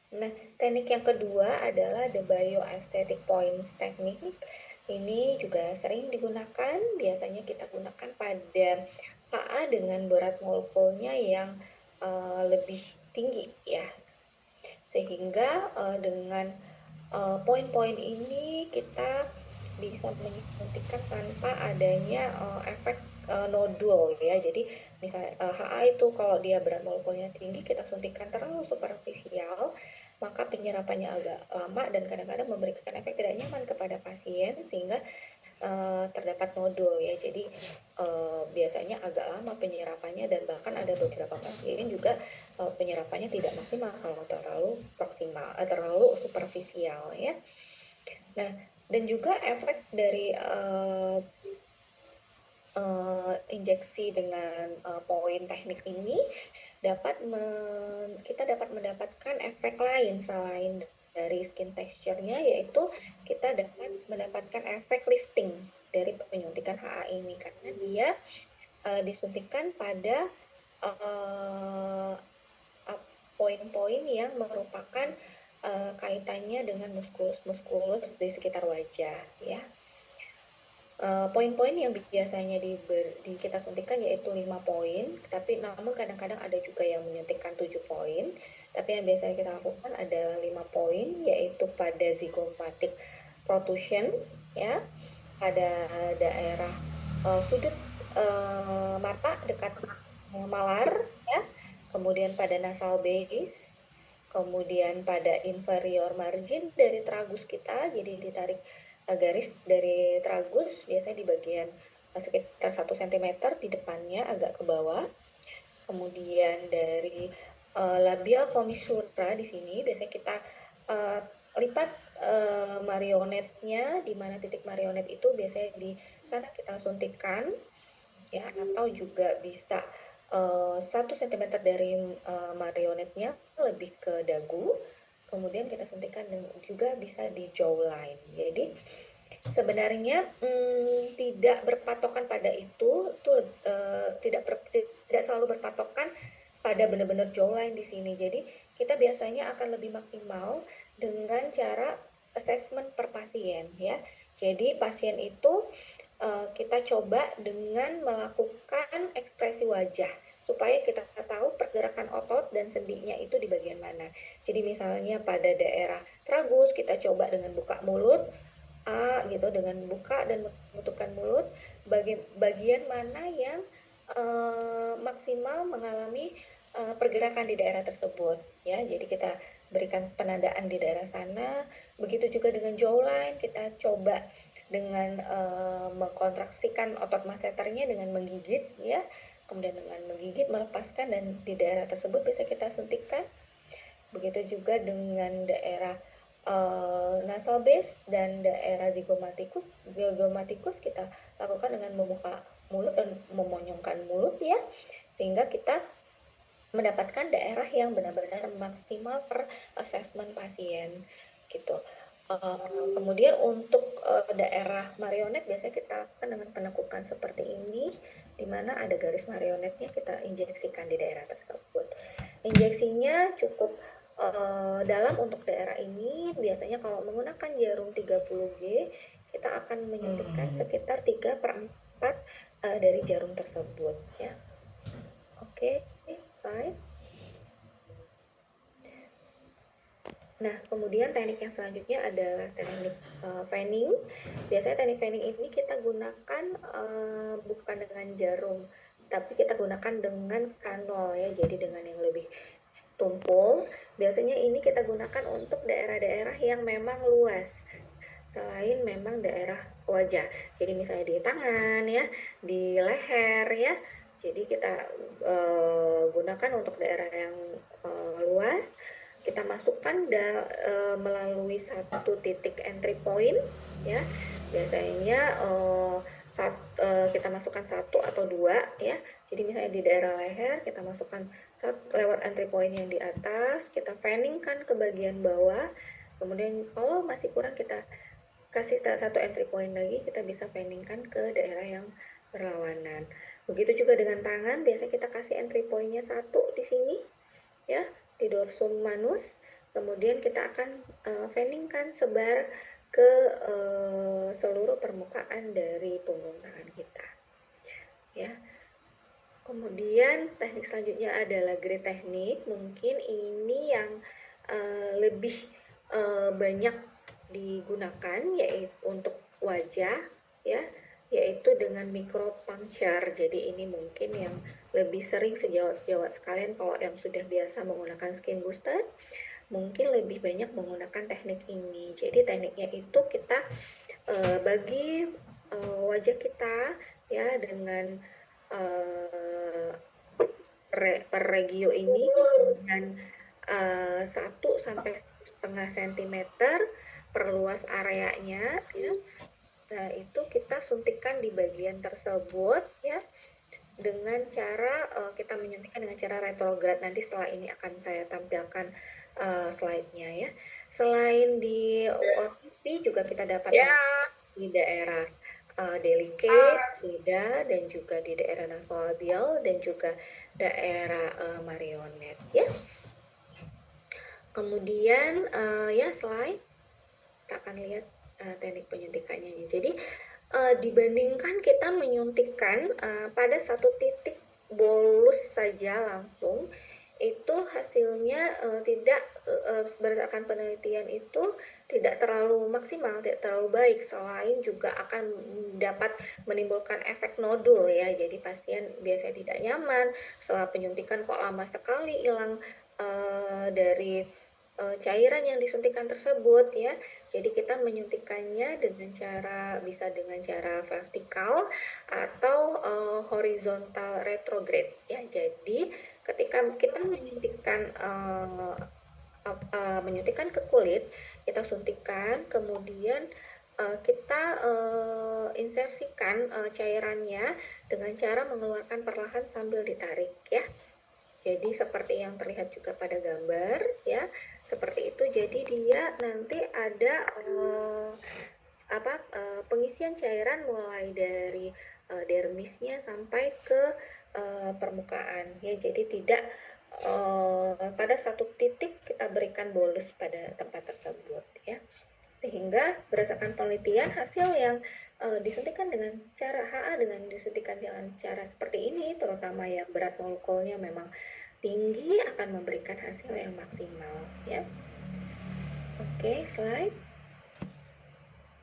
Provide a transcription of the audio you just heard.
Nah, teknik yang kedua adalah the bioaesthetic points technique. Ini juga sering digunakan, biasanya kita gunakan pada HA dengan berat molekulnya yang lebih tinggi ya. Sehingga dengan poin-poin ini kita bisa menyuntikkan tanpa adanya efek nodul ya. Jadi misalnya HA itu kalau dia berat molekulnya tinggi, kita suntikkan terlalu superficial, maka penyerapannya agak lama dan kadang-kadang memberikan efek tidak nyaman kepada pasien sehingga terdapat nodul ya. Jadi biasanya agak lama penyerapannya dan bahkan ada beberapa pasien juga penyerapannya tidak maksimal kalau terlalu proksimal, terlalu superficial ya. Nah, dan juga efek dari injeksi dengan poin teknik ini kita dapat mendapatkan efek lain selain dari skin texture-nya, yaitu kita dapat mendapatkan efek lifting dari penyuntikan HA ini karena dia disuntikan pada uh, poin-poin yang merupakan kaitannya dengan muskulus-muskulus di sekitar wajah ya. Poin-poin yang biasanya kita suntikan yaitu 5 poin, tapi namun kadang-kadang ada juga yang menyuntikkan 7 poin. Tapi yang biasanya kita lakukan adalah 5 poin, yaitu pada zygomatic protrusion ya, pada daerah sudut mata dekat malar ya, kemudian pada nasal base, kemudian pada inferior margin dari tragus kita, jadi ditarik garis dari tragus biasanya di bagian sekitar 1 cm di depannya agak ke bawah. Kemudian dari labial commissura di sini biasanya kita uh, lipat marionetnya, di mana titik marionet itu biasanya di sana kita suntikkan ya, atau juga bisa 1 cm dari marionetnya lebih ke dagu, kemudian kita suntikkan juga bisa di jawline. Jadi sebenarnya tidak berpatokan pada itu tidak selalu berpatokan pada benar-benar jawline di sini. Jadi kita biasanya akan lebih maksimal dengan cara assessment per pasien ya. Jadi pasien itu kita coba dengan melakukan ekspresi wajah supaya kita tahu pergerakan otot dan sendinya itu di bagian mana. Jadi misalnya pada daerah tragus kita coba dengan buka mulut A gitu, dengan buka dan menutupkan mulut, bagian mana yang maksimal mengalami pergerakan di daerah tersebut ya. Jadi kita berikan penandaan di daerah sana. Begitu juga dengan jawline, kita coba dengan mengkontraksikan otot masseternya dengan menggigit ya. Kemudian dengan menggigit melepaskan dan di daerah tersebut bisa kita suntikkan. Begitu juga dengan daerah nasal base dan daerah zygomaticus kita lakukan dengan membuka mulut dan memonyongkan mulut ya, sehingga kita mendapatkan daerah yang benar-benar maksimal per assessment pasien gitu. Kemudian untuk daerah marionet biasanya kita lakukan dengan penekukan seperti ini, di mana ada garis marionetnya kita injeksikan di daerah tersebut. Injeksinya cukup dalam untuk daerah ini, biasanya kalau menggunakan jarum 30G kita akan menyuntikkan sekitar 3/4 dari jarum tersebut ya. Oke, slide. Nah, kemudian teknik yang selanjutnya adalah teknik fanning. Biasanya teknik fanning ini kita gunakan bukan dengan jarum, tapi kita gunakan dengan kanul ya, jadi dengan yang lebih tumpul. Biasanya ini kita gunakan untuk daerah-daerah yang memang luas, selain memang daerah wajah. Jadi misalnya di tangan ya, di leher ya. Jadi kita gunakan untuk daerah yang luas. Kita masukkan melalui satu titik entry point ya. Biasanya kita masukkan satu atau dua ya. Jadi misalnya di daerah leher kita masukkan lewat entry point yang di atas, kita fanningkan ke bagian bawah. Kemudian kalau masih kurang kita kasih satu entry point lagi, kita bisa fanningkan ke daerah yang berlawanan. Begitu juga dengan tangan, biasanya kita kasih entry pointnya satu di sini ya, di dorsum manus. kemudian kita akan fanning-kan, sebar ke seluruh permukaan dari punggung tangan kita. Ya. Kemudian teknik selanjutnya adalah grid teknik. Mungkin ini yang lebih banyak digunakan yaitu untuk wajah, ya, yaitu dengan micro puncture. Jadi ini mungkin yang lebih sering sejawat-sejawat sekalian kalau yang sudah biasa menggunakan skin booster, mungkin lebih banyak menggunakan teknik ini. Jadi tekniknya itu kita bagi wajah kita ya dengan per regio ini dan 1 sampai 1,5 cm per luas areanya ya. Nah, itu kita suntikan di bagian tersebut ya dengan cara kita menyuntikkan dengan cara retrograd. Nanti setelah ini akan saya tampilkan slide-nya ya. Selain di pipi juga kita dapat di daerah delicate, dada, dan juga di daerah nasolabial dan juga daerah marionette ya. Kemudian ya slide kita akan lihat teknik penyuntikannya. Jadi dibandingkan kita menyuntikkan pada satu titik bolus saja langsung, itu hasilnya tidak berdasarkan penelitian itu tidak terlalu maksimal, tidak terlalu baik, selain juga akan dapat menimbulkan efek nodul ya. Jadi pasien biasanya tidak nyaman setelah penyuntikan, kok lama sekali hilang dari cairan yang disuntikan tersebut ya. Jadi kita menyuntikannya dengan cara bisa dengan cara vertikal atau horizontal retrograde ya. Jadi ketika kita menyuntikkan ke kulit, kita suntikan, kemudian kita insersikan cairannya dengan cara mengeluarkan perlahan sambil ditarik ya. Jadi seperti yang terlihat juga pada gambar ya, seperti itu. Jadi dia nanti ada pengisian cairan mulai dari dermisnya sampai ke permukaan ya. Jadi tidak pada satu titik kita berikan bolus pada tempat tersebut ya. Sehingga berdasarkan penelitian hasil yang disuntikan dengan cara HA dengan disuntikan dengan cara seperti ini, terutama yang berat molekulnya memang tinggi, akan memberikan hasil yang maksimal ya. Oke, slide.